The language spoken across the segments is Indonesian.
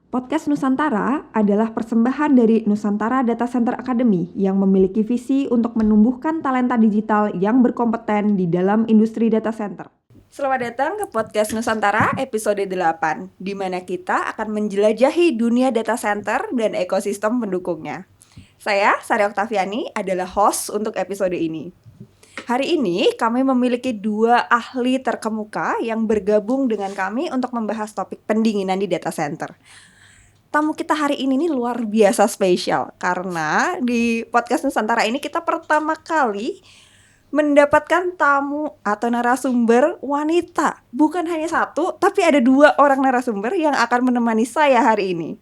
Podcast Nusantara adalah persembahan dari Nusantara Data Center Academy yang memiliki visi untuk menumbuhkan talenta digital yang berkompeten di dalam industri data center. Selamat datang ke Podcast Nusantara episode 8, di mana kita akan menjelajahi dunia data center dan ekosistem pendukungnya. Saya, Sari Oktaviani, adalah host untuk episode ini. Hari ini kami memiliki 2 ahli terkemuka yang bergabung dengan kami untuk membahas topik pendinginan di data center. Tamu kita hari ini nih luar biasa spesial karena di podcast Nusantara ini kita pertama kali mendapatkan tamu atau narasumber wanita. Bukan hanya satu, tapi ada 2 orang narasumber yang akan menemani saya hari ini.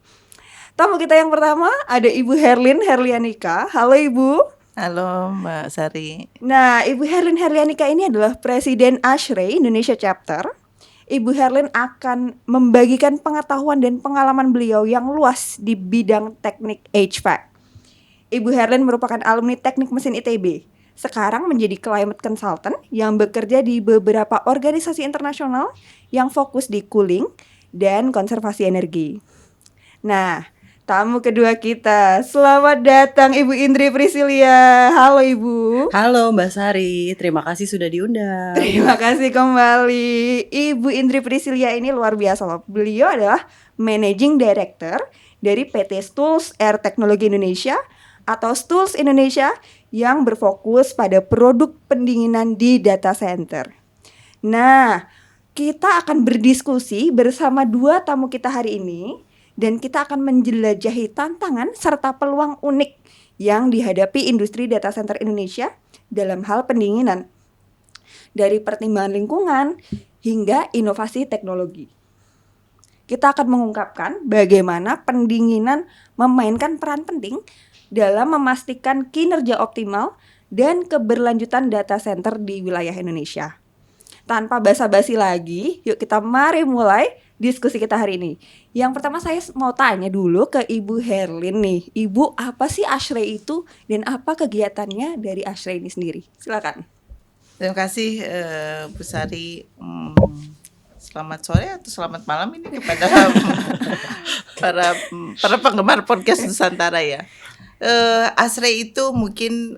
Tamu kita yang pertama ada Ibu Herlin Herlianika. Halo Ibu. Halo Mbak Sari. Nah, Ibu Herlin Herlianika ini adalah Presiden ASHRAE Indonesia Chapter. Ibu Herlin akan membagikan pengetahuan dan pengalaman beliau yang luas di bidang teknik HVAC. Ibu Herlin merupakan alumni Teknik Mesin ITB. Sekarang menjadi climate consultant yang bekerja di beberapa organisasi internasional yang fokus di cooling dan konservasi energi. Nah, tamu kedua kita, selamat datang Ibu Indri Priscilia. Halo Ibu. Halo Mbak Sari, terima kasih sudah diundang. Terima kasih kembali. Ibu Indri Priscilia ini luar biasa loh. Beliau adalah Managing Director dari PT Stools Air Technology Indonesia atau Stools Indonesia yang berfokus pada produk pendinginan di data center. Nah, kita akan berdiskusi bersama 2 tamu kita hari ini. Dan kita akan menjelajahi tantangan serta peluang unik yang dihadapi industri data center Indonesia dalam hal pendinginan. Dari pertimbangan lingkungan hingga inovasi teknologi. Kita akan mengungkapkan bagaimana pendinginan memainkan peran penting dalam memastikan kinerja optimal dan keberlanjutan data center di wilayah Indonesia. Tanpa basa-basi lagi, yuk kita mari mulai diskusi kita hari ini. Yang pertama saya mau tanya dulu ke Ibu Herlin nih. Ibu, apa sih ASHRAE itu dan apa kegiatannya dari ASHRAE ini sendiri? Silakan. Terima kasih Bu Sari. Selamat sore atau selamat malam ini kepada para penggemar podcast Nusantara ya. ASHRAE itu mungkin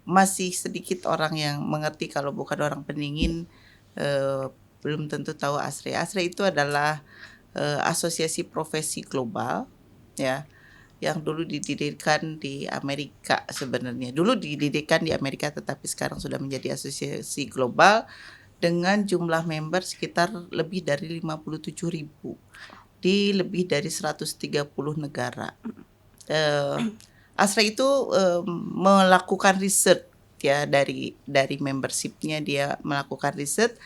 masih sedikit orang yang mengerti, kalau bukan orang pendingin belum tentu tahu ASHRAE. ASHRAE itu adalah asosiasi profesi global ya, yang dulu didirikan di Amerika sebenarnya. Dulu didirikan di Amerika tetapi sekarang sudah menjadi asosiasi global dengan jumlah member sekitar lebih dari 57.000 di lebih dari 130 negara. ASHRAE itu melakukan riset ya, dari membershipnya dia melakukan riset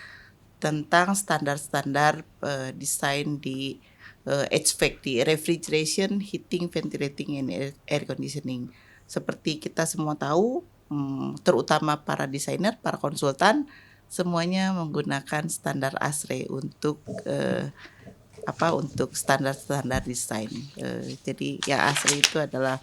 tentang standar-standar desain di HVAC, di refrigeration, heating, ventilating, and air conditioning. Seperti kita semua tahu, terutama para desainer, para konsultan, semuanya menggunakan standar ASHRAE untuk untuk standar-standar desain. Jadi ya ASHRAE itu adalah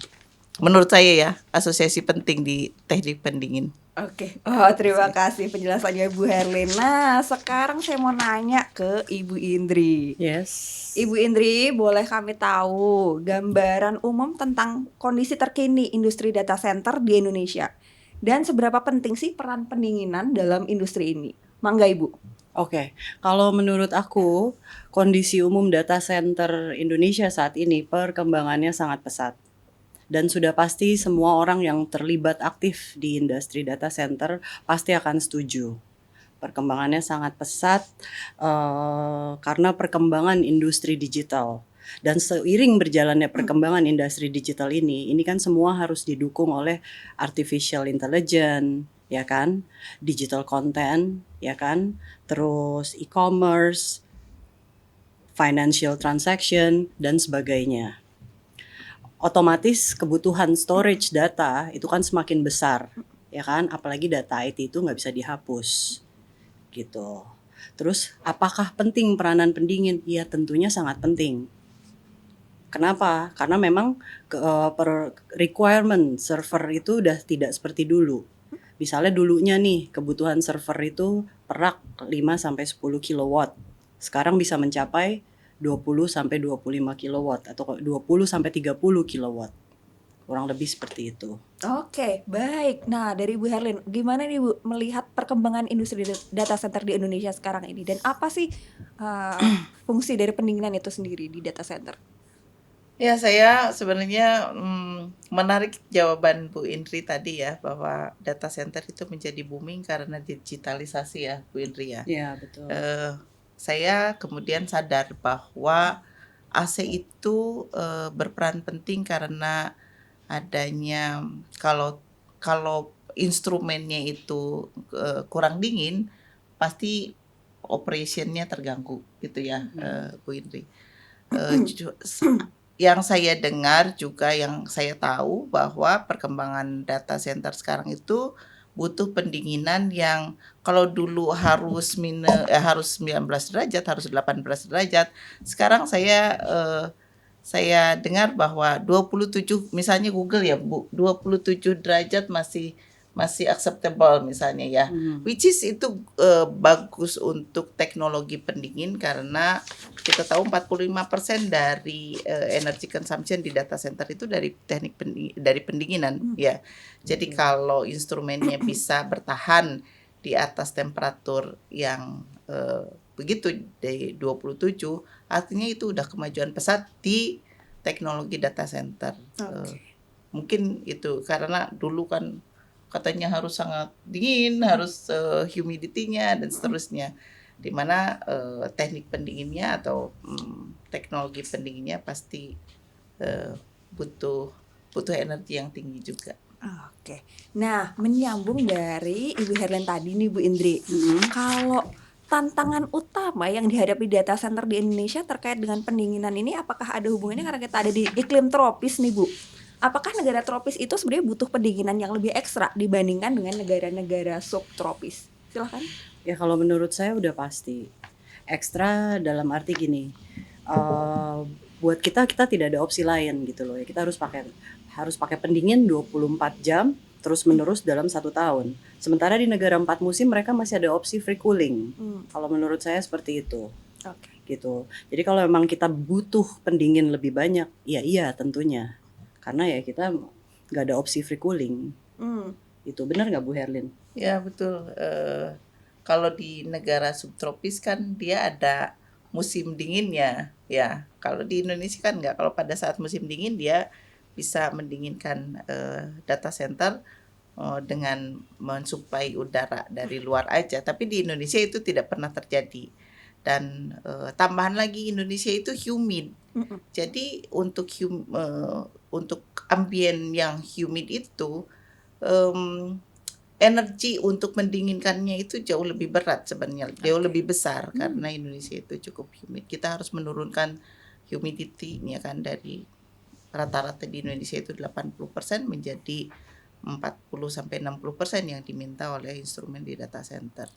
menurut saya ya asosiasi penting di teknik pendingin. Oke. Terima kasih penjelasannya Bu Herlin. Nah, sekarang saya mau nanya ke Ibu Indri. Yes. Ibu Indri, boleh kami tahu gambaran umum tentang kondisi terkini industri data center di Indonesia dan seberapa penting sih peran pendinginan dalam industri ini? Mangga Ibu. Oke, kalau menurut aku kondisi umum data center Indonesia saat ini perkembangannya sangat pesat. Dan sudah pasti semua orang yang terlibat aktif di industri data center pasti akan setuju. Perkembangannya sangat pesat karena perkembangan industri digital. Dan seiring berjalannya perkembangan industri digital ini kan semua harus didukung oleh artificial intelligence, ya kan? Digital content, ya kan? Terus e-commerce, financial transaction, dan sebagainya. Otomatis kebutuhan storage data itu kan semakin besar, ya kan? Apalagi data IT itu nggak bisa dihapus, gitu. Terus apakah penting peranan pendingin? Ya tentunya sangat penting. Kenapa? Karena memang requirement server itu udah tidak seperti dulu. Misalnya dulunya nih kebutuhan server itu per rak 5-10 kilowatt. Sekarang bisa mencapai 20 sampai 25 kilowatt atau 20 sampai 30 kilowatt. Kurang lebih seperti itu. Oke, baik. Nah, dari Bu Herlin, gimana nih Bu melihat perkembangan industri data center di Indonesia sekarang ini dan apa sih fungsi dari pendinginan itu sendiri di data center? Ya, saya sebenarnya menarik jawaban Bu Indri tadi ya, bahwa data center itu menjadi booming karena digitalisasi ya, Bu Indri ya. Ya, betul. Saya kemudian sadar bahwa AC itu berperan penting karena adanya kalau instrumennya itu kurang dingin, pasti operationnya terganggu gitu ya, Bu Indri. Yang saya dengar juga, yang saya tahu bahwa perkembangan data center sekarang itu butuh pendinginan yang kalau dulu harus 19 derajat, harus 18 derajat. Sekarang saya dengar bahwa 27, misalnya Google ya Bu, 27 derajat masih acceptable misalnya ya. Which is itu bagus untuk teknologi pendingin karena kita tahu 45% dari energy consumption di data center itu dari dari pendinginan ya. Jadi kalau instrumennya bisa bertahan di atas temperatur yang begitu dari 27, artinya itu udah kemajuan pesat di teknologi data center. Mungkin itu karena dulu kan katanya harus sangat dingin, harus humidity-nya dan seterusnya. Di mana teknik pendinginnya atau teknologi pendinginnya pasti butuh energi yang tinggi juga. Oke. Nah, menyambung dari Ibu Herlin tadi nih Bu Indri. Kalau tantangan utama yang dihadapi data center di Indonesia terkait dengan pendinginan ini apakah ada hubungannya karena kita ada di iklim tropis nih Bu? Apakah negara tropis itu sebenarnya butuh pendinginan yang lebih ekstra dibandingkan dengan negara-negara subtropis? Silahkan. Ya kalau menurut saya udah pasti ekstra dalam arti gini, buat kita tidak ada opsi lain gitu loh ya. Kita harus pakai pendingin 24 jam terus menerus dalam 1 tahun. Sementara di negara 4 musim mereka masih ada opsi free cooling. Kalau menurut saya seperti itu. Gitu. Jadi kalau memang kita butuh pendingin lebih banyak, ya iya tentunya. Karena ya kita nggak ada opsi free cooling. Itu benar nggak Bu Herlin? Ya betul. Kalau di negara subtropis kan dia ada musim dinginnya, ya. Kalau di Indonesia kan nggak. Kalau pada saat musim dingin dia bisa mendinginkan data center dengan mensuplai udara dari luar aja. Tapi di Indonesia itu tidak pernah terjadi. Dan tambahan lagi Indonesia itu humid. Jadi untuk ambien yang humid itu energi untuk mendinginkannya itu jauh lebih berat sebenarnya, jauh lebih besar karena Indonesia itu cukup humid. Kita harus menurunkan humidity-nya kan dari rata-rata di Indonesia itu 80% menjadi 40-60% yang diminta oleh instrumen di data center.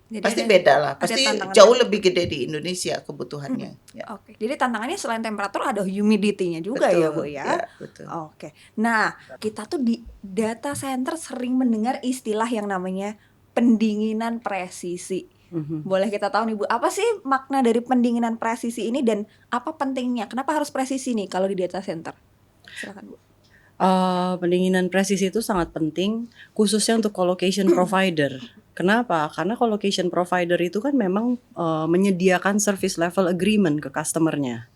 Jadi pasti beda lah, pasti jauh lebih gede di Indonesia kebutuhannya. Jadi tantangannya selain temperatur ada humidity-nya juga. Betul, ya Bu ya. Betul. Nah kita tuh di data center sering mendengar istilah yang namanya pendinginan presisi. Boleh kita tahu nih Bu, apa sih makna dari pendinginan presisi ini dan apa pentingnya? Kenapa harus presisi nih kalau di data center? Silakan Bu. Pendinginan presisi itu sangat penting khususnya untuk colocation provider. Kenapa? Karena colocation provider itu kan memang menyediakan service level agreement ke customernya.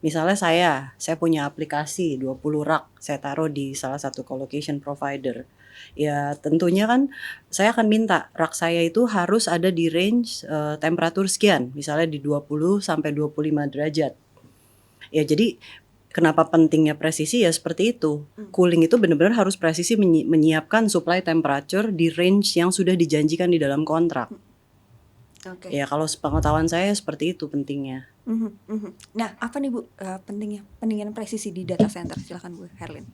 Misalnya saya punya aplikasi 20 rak, saya taruh di salah satu colocation provider. Ya tentunya kan saya akan minta rak saya itu harus ada di range temperatur sekian, misalnya di 20 sampai 25 derajat. Ya jadi kenapa pentingnya presisi ya seperti itu. Cooling itu benar-benar harus presisi menyiapkan supply temperature di range yang sudah dijanjikan di dalam kontrak. Ya kalau sepengetahuan saya seperti itu pentingnya. Nah apa nih Bu pentingnya pendinginan presisi di data center? Silakan Bu Herlin.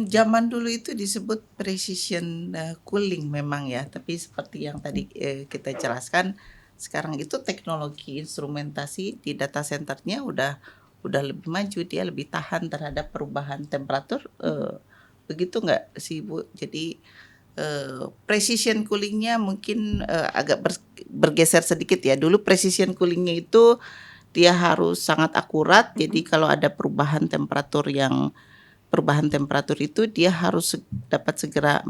Zaman dulu itu disebut precision cooling memang ya, tapi seperti yang tadi kita jelaskan, sekarang itu teknologi instrumentasi di data centernya udah lebih maju, dia lebih tahan terhadap perubahan temperatur. Begitu nggak sih Bu? Jadi precision coolingnya mungkin agak bergeser sedikit ya. Dulu precision coolingnya itu dia harus sangat akurat. Jadi kalau ada perubahan temperatur itu dia harus dapat segera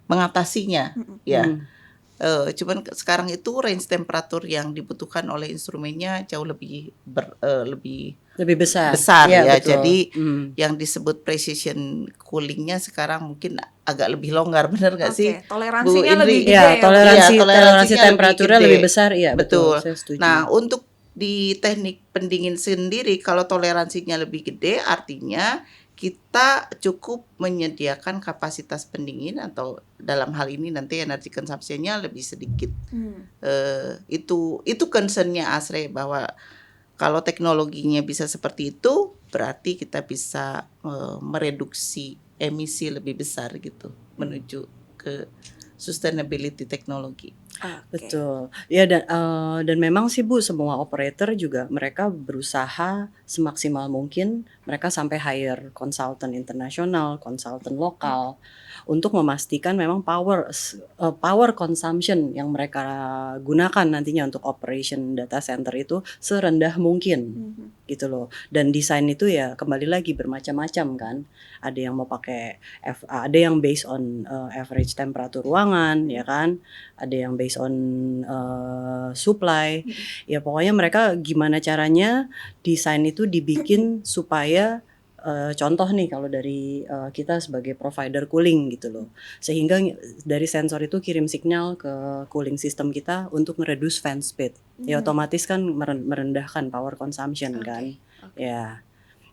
mengatasinya ya. Cuman sekarang itu range temperatur yang dibutuhkan oleh instrumennya jauh lebih besar. ya. Betul. Jadi yang disebut precision coolingnya sekarang mungkin agak lebih longgar, benar nggak sih? Toleransinya Bu lebih Indri? gede Ya, ya. toleransi temperaturnya gede. lebih besar, iya Betul. Saya setuju. Nah, untuk di teknik pendingin sendiri, kalau toleransinya lebih gede, artinya kita cukup menyediakan kapasitas pendingin atau dalam hal ini nanti energi consumption-nya lebih sedikit. Itu concern-nya ASRE, bahwa kalau teknologinya bisa seperti itu, berarti kita bisa mereduksi emisi lebih besar gitu, menuju ke sustainability teknologi. Betul. Ya, dan memang sih Bu, semua operator juga mereka berusaha semaksimal mungkin mereka sampai hire konsultan internasional, konsultan lokal untuk memastikan memang power consumption yang mereka gunakan nantinya untuk operation data center itu serendah mungkin. Gitu loh. Dan desain itu ya kembali lagi bermacam-macam kan. Ada yang mau pakai ada yang based on average temperatur ruangan, ya kan? Ada yang based on supply. Ya pokoknya mereka gimana caranya desain itu dibikin supaya contoh nih kalau dari kita sebagai provider cooling gitu loh, sehingga dari sensor itu kirim signal ke cooling system kita untuk mereduce fan speed. Ya otomatis kan merendahkan power consumption kan. Ya.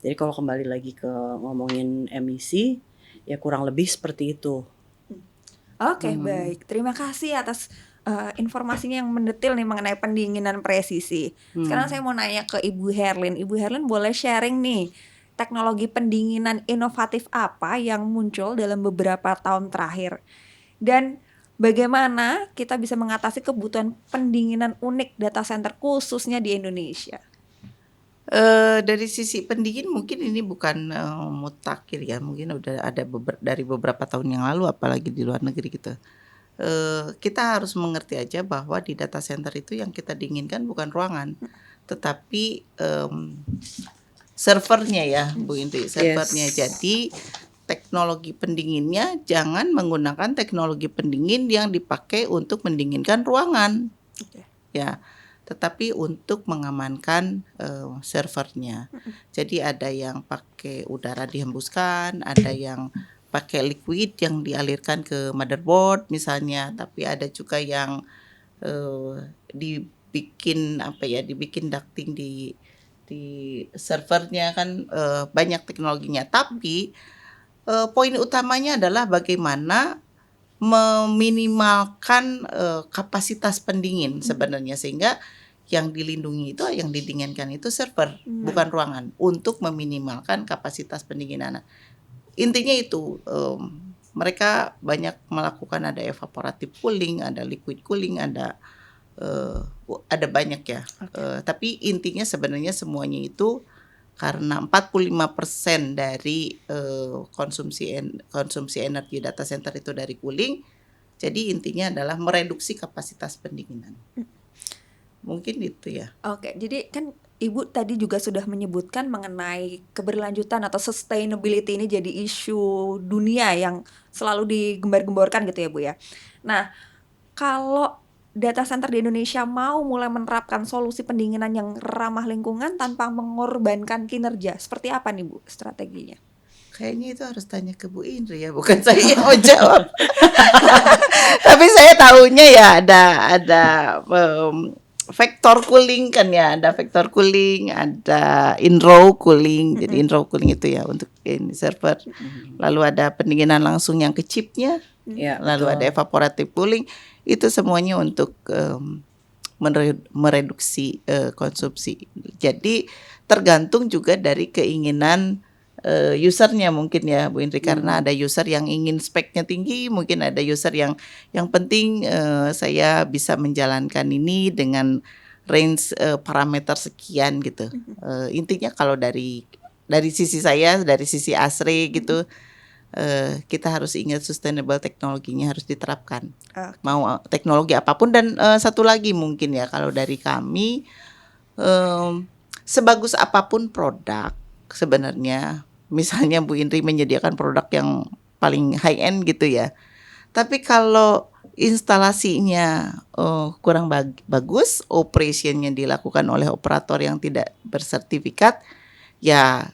Jadi kalau kembali lagi ke ngomongin emisi, ya kurang lebih seperti itu. Baik. Terima kasih atas informasinya yang mendetil nih mengenai pendinginan presisi. Sekarang saya mau nanya ke Ibu Herlin. Ibu Herlin boleh sharing nih, teknologi pendinginan inovatif apa yang muncul dalam beberapa tahun terakhir? Dan bagaimana kita bisa mengatasi kebutuhan pendinginan unik data center khususnya di Indonesia? Dari sisi pendingin mungkin ini bukan mutakhir ya, mungkin udah ada dari beberapa tahun yang lalu, apalagi di luar negeri gitu. Kita harus mengerti aja bahwa di data center itu yang kita dinginkan bukan ruangan, tetapi servernya ya Bu Indri, servernya. Yes. Jadi teknologi pendinginnya jangan menggunakan teknologi pendingin yang dipakai untuk mendinginkan ruangan, ya, tetapi untuk mengamankan servernya. Jadi ada yang pakai udara dihembuskan, ada yang pakai liquid yang dialirkan ke motherboard misalnya, tapi ada juga yang dibikin ducting di servernya kan, banyak teknologinya. Tapi poin utamanya adalah bagaimana meminimalkan kapasitas pendingin sebenarnya, sehingga yang dilindungi itu, yang didinginkan itu server, bukan ruangan, untuk meminimalkan kapasitas pendinginan. Intinya itu, mereka banyak melakukan, ada evaporative cooling, ada liquid cooling, ada banyak ya. Tapi intinya sebenarnya semuanya itu karena 45% dari konsumsi energi data center itu dari cooling. Jadi intinya adalah mereduksi kapasitas pendinginan. Mungkin itu ya. Jadi kan Ibu tadi juga sudah menyebutkan mengenai keberlanjutan atau sustainability ini jadi isu dunia yang selalu digembar-gemborkan gitu ya Bu ya. Nah, kalau data center di Indonesia mau mulai menerapkan solusi pendinginan yang ramah lingkungan tanpa mengorbankan kinerja, seperti apa nih Bu strateginya? Kayaknya itu harus tanya ke Bu Indri ya, bukan saya yang mau jawab. Tapi saya tahunya ya ada vector cooling kan ya, ada vector cooling, ada in-row cooling. Jadi in-row cooling itu ya untuk server. Lalu ada pendinginan langsung yang ke chipnya. Lalu ada evaporative cooling. Itu semuanya untuk mereduksi konsumsi. Jadi tergantung juga dari keinginan usernya mungkin ya Bu Indri, karena ada user yang ingin speknya tinggi, mungkin ada user yang penting saya bisa menjalankan ini dengan range parameter sekian gitu. Intinya kalau dari sisi saya, dari sisi ASRE gitu, kita harus ingat sustainable teknologinya harus diterapkan. Mau teknologi apapun. Dan satu lagi mungkin ya, kalau dari kami sebagus apapun produk sebenarnya, misalnya Bu Indri menyediakan produk yang paling high end gitu ya, tapi kalau instalasinya kurang bagus, operationnya dilakukan oleh operator yang tidak bersertifikat, ya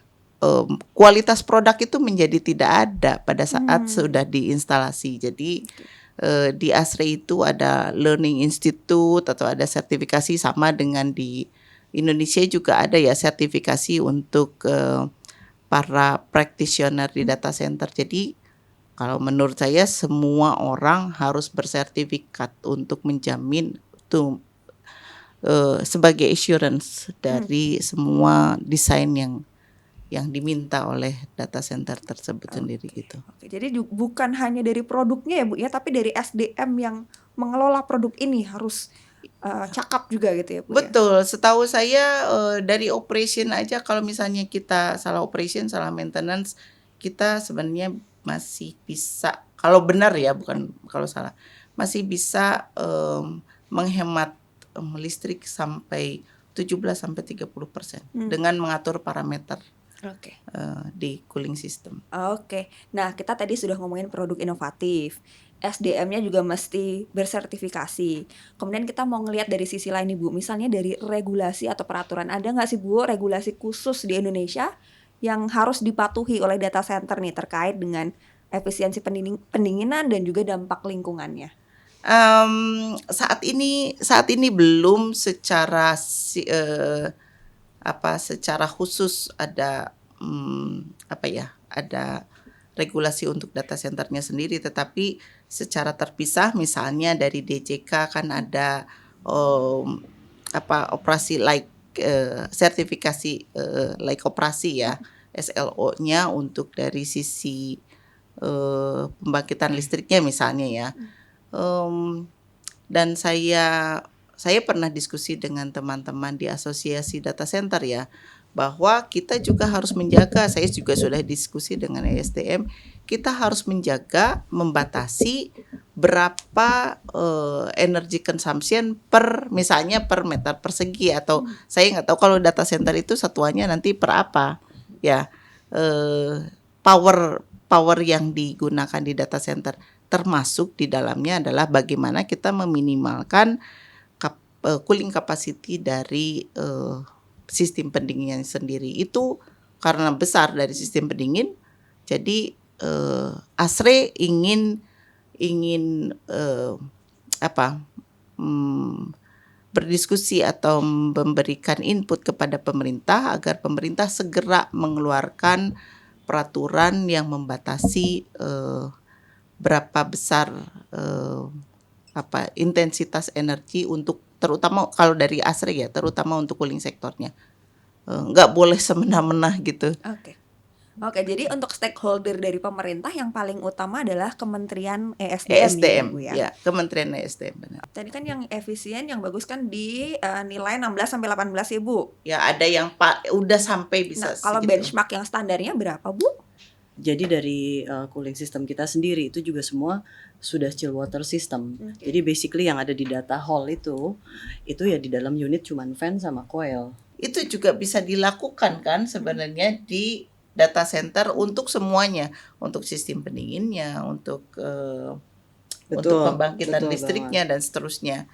kualitas produk itu menjadi tidak ada pada saat sudah diinstalasi. Jadi di ASRE itu ada Learning Institute atau ada sertifikasi, sama dengan di Indonesia juga ada ya sertifikasi untuk para practitioner di data center. Jadi kalau menurut saya semua orang harus bersertifikat untuk menjamin itu sebagai assurance dari semua desain yang diminta oleh data center tersebut sendiri gitu. Oke, jadi bukan hanya dari produknya ya Bu ya, tapi dari SDM yang mengelola produk ini harus cakap juga gitu ya Bu ya. Betul, setahu saya dari operation aja, kalau misalnya kita salah operation, salah maintenance, kita sebenarnya masih bisa, kalau benar ya, bukan kalau salah, masih bisa menghemat listrik sampai 17-30% dengan mengatur parameter Oke. di cooling system. Oke. Nah, kita tadi sudah ngomongin produk inovatif. SDM-nya juga mesti bersertifikasi. Kemudian kita mau ngelihat dari sisi lain nih Bu, misalnya dari regulasi atau peraturan. Ada nggak sih Bu regulasi khusus di Indonesia yang harus dipatuhi oleh data center nih terkait dengan efisiensi pendinginan dan juga dampak lingkungannya? Saat ini belum secara secara khusus ada ada regulasi untuk data centernya sendiri, tetapi secara terpisah, misalnya dari DJK kan ada operasi like sertifikasi like operasi ya, SLO-nya untuk dari sisi pembangkitan listriknya misalnya ya. Dan saya pernah diskusi dengan teman-teman di asosiasi data center ya, bahwa kita juga harus menjaga, saya juga sudah diskusi dengan ESDM, kita harus menjaga, membatasi berapa energy consumption misalnya per meter persegi, atau saya nggak tahu kalau data center itu satuannya nanti per apa ya, power yang digunakan di data center, termasuk di dalamnya adalah bagaimana kita meminimalkan cooling capacity dari sistem pendinginnya sendiri. Itu karena besar dari sistem pendingin, jadi ASRE ingin berdiskusi atau memberikan input kepada pemerintah agar pemerintah segera mengeluarkan peraturan yang membatasi berapa besar intensitas energi untuk, terutama kalau dari ASRE ya, terutama untuk cooling sektornya. Nggak boleh semena-mena gitu. Oke, jadi untuk stakeholder dari pemerintah yang paling utama adalah Kementerian ESDM Bu ya. Kementerian ESDM benar. Tadi kan yang efisien, yang bagus kan di nilai 16-18 ya Bu. Ya, ada yang udah sampai bisa. Nah, kalau benchmark yang standarnya berapa Bu? Jadi dari cooling system kita sendiri itu juga semua sudah chill water system. Jadi basically yang ada di data hall itu ya di dalam unit cuman fan sama coil. Itu juga bisa dilakukan kan sebenarnya di data center untuk semuanya, untuk sistem pendinginnya, untuk pembangkitan listriknya dan seterusnya.